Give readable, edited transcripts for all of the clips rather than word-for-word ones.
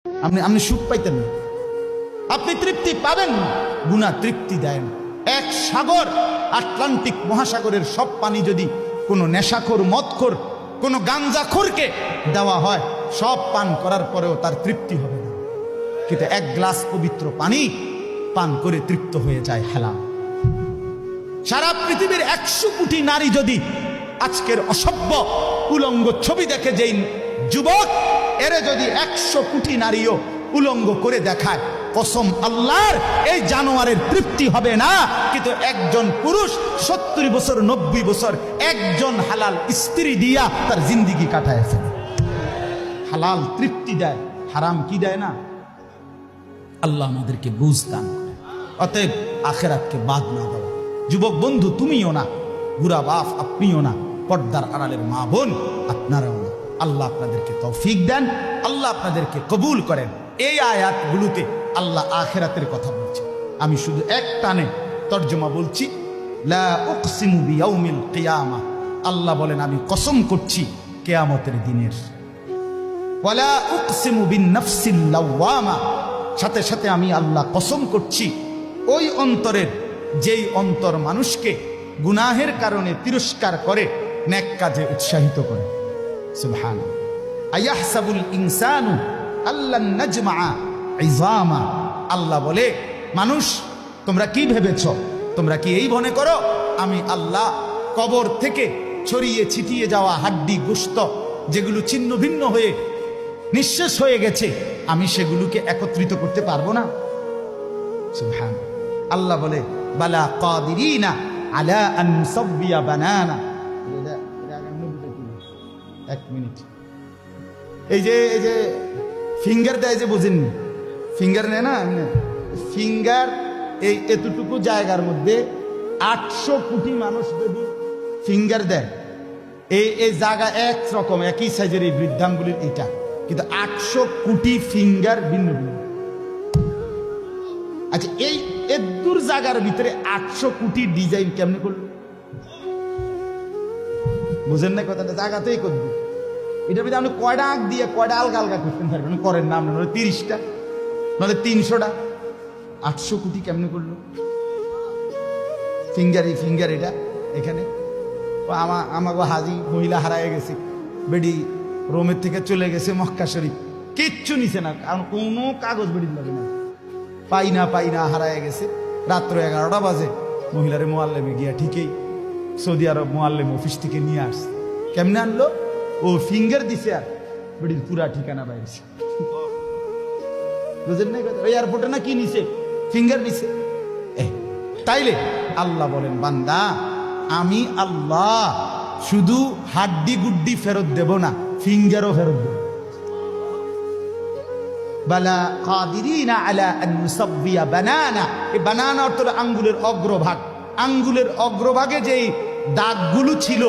আপনি সুখ পাইতেন না, আপনি তৃপ্তি পাবেন না। গুনাহ তৃপ্তি দেয় না। এক সাগর, আটলান্টিক মহাসাগরের সব পানি যদি কোনো নেশাখোর, মদখোর, কোনো গাঞ্জাখোরকে দেওয়া হয়, সব পান করার পরেও তার তৃপ্তি হবে না। কিন্তু এক গ্লাস পবিত্র পানি পান করে তৃপ্ত হয়ে যায় হালাল। সারা পৃথিবীর 100 কোটি নারী যদি আজকের অসভ্য উলঙ্গ ছবি দেখে, যেই যুবক এরে যদি 100 কোটি নারীও উলঙ্গ করে দেখায়, কসম আল্লাহর, এই জানোয়ারের তৃপ্তি হবে না। কিন্তু একজন পুরুষ 70 বছর 90 বছর একজন হালাল স্ত্রী দিয়া তার জিন্দিগি কাটায় ফেলে। হালাল তৃপ্তি দেয়, হারাম কি দেয় না। আল্লাহ আমাদেরকে বুঝ দান করে। অতএব আখেরাতকে বাদ না দেওয়া। যুবক বন্ধু, তুমিও না, বুড়া বাপ আপনিও না, পর্দার আড়ালের মা বোন আপনারাও না। আল্লাহ আপনাদেরকে তৌফিক দেন, আল্লাহ আপনাদেরকে কবুল করেন। এই আয়াতগুলোতে আল্লাহ আখিরাতের কথা বলছে। আমি শুধু এক টানে তর্জমা বলছি। লা উকসিমু বিয়াউমিল কিয়ামা, আল্লাহ বলেন আমি কসম করছি কিয়ামতের দিনের। ওয়ালা উকসিমু বিন নাফসিল লাওয়ামা, সাথে সাথে আমি আল্লাহ কসম করছি ওই অন্তরের, যেই অন্তর মানুষকে গুনাহের কারণে তিরস্কার করে, নেক কাজে উৎসাহিত করে। সুবহানাল্লাহ। আয়াহসাবুল ইনসানু আল্লান নাজমা ইজামা, আল্লাহ বলে মানুষ তোমরা কি ভেবেছ, তোমরা কি এই মনে করো আমি আল্লাহ কবর থেকে ছড়িয়ে ছিটিয়ে যাওয়া হাড্ডি গোশত যেগুলো ছিন্ন ভিন্ন হয়ে নিঃশেষ হয়ে গেছে, আমি সেগুলোকে একত্রিত করতে পারবো না? সুবহানাল্লাহ। আল্লাহ বলে বালা কাদিরিনা আলা আন নুসাব্বিয়া বানানা। এক মিনিট, এই যে ফিঙ্গার দেয় যে, বুঝেননি? ফিঙ্গার নেয় না, ফিঙ্গার এই এতটুকু জায়গার মধ্যে 800 কোটি মানুষ যদি ফিঙ্গার দেয়, এই জায়গা একরকম, একই সাইজের এই বৃদ্ধাঙ্গুলির এটা, কিন্তু 800 কোটি ফিঙ্গার ভিন্ন ভিন্ন। আচ্ছা, এই এদুর জায়গার ভিতরে 800 কোটি ডিজাইন কেমনে করলো? বুঝেন না কথাটা? জায়গাতেই করবে। এটার ভিতরে আপনি কয়টা আঁক দিয়ে কয়টা আলগা আলগা করতে পারবেন? করেন না আপনি, 30টা নাহলে 300টা। 800 কোটি কেমনে করলো? ফিঙ্গার এটা এখানে। আমাকে হাজি মহিলা হারায় গেছে, বেডি রোমের থেকে চলে গেছে মক্কা শরীফ, কিচ্ছু নিছে না, কারণ কোনো কাগজ বেডি লাগে না, পাই না হারায় গেছে। রাত্র 11টা বাজে মহিলারে মোয়াল্লেমে গিয়া ঠিকই সৌদি আরব মোয়াল্লেম অফিস থেকে নিয়ে আসছে। কেমনে আনলো? ও ফিঙ্গার দিছে আর বেডির পুরা ঠিকানা পাইছে। বুঝেন না? এয়ারপোর্টে না কি নিছে? ফিঙ্গার নিছে। তাইলে আল্লাহ বলেন বান্দা, আমি আল্লাহ শুধু হাড্ডি গুড্ডি ফেরত দেব না, ফিঙ্গারও ফেরত দেব। বালা কাদিরিনা আলা আন নুসাব্বিয়া বানানা। এই বানানা অর্থ আঙ্গুলের অগ্রভাগ। আঙ্গুলের অগ্রভাগে যেই দাগগুলো ছিল,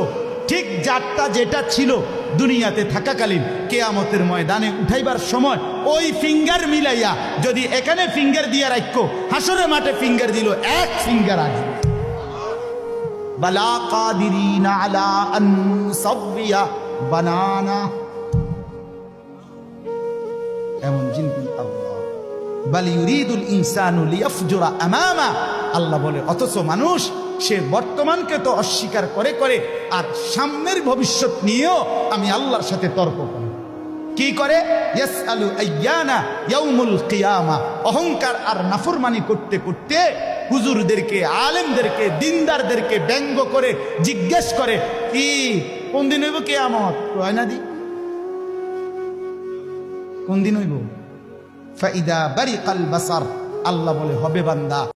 ঠিক যারটা যেটা ছিল দুনিয়াতে থাকাকালীন, কিয়ামতের ময়দানে উঠাইবার সময় ওই ফিঙ্গার মিলাইয়া যদি এখানে ফিঙ্গার দিয়া রাখো, হাসরের মাঠে ফিঙ্গার দিল, এক ফিঙ্গার আসবে। বালা কাদিরিনা আলা আন নুসাব্বিয়া বানানা। এমন জিনিস আল্লাহ বাল ইউরিদুল ইনসানু লিয়াফজুরা আমামা। আল্লাহ বলে অথচ মানুষ সে বর্তমানকে তো অস্বীকার করে করে আর সামনের ভবিষ্যৎ নিয়েও আমি আল্লাহর সাথে তর্ক করে। কি করে? ইয়াসআলু আইয়ানা ইয়াউমুল কিয়ামা। অহংকার আর নাফরমানি করতে করতে হুজুরদেরকে, আলেমদেরকে, দিনদারদেরকে ব্যঙ্গ করে জিজ্ঞেস করে, কি কোন দিন হইব কিয়ামত? হয় না দি, কোন দিন হইব? ফাইদা বারিকাল বাসার। আল্লাহ বলে হবে বান্দা,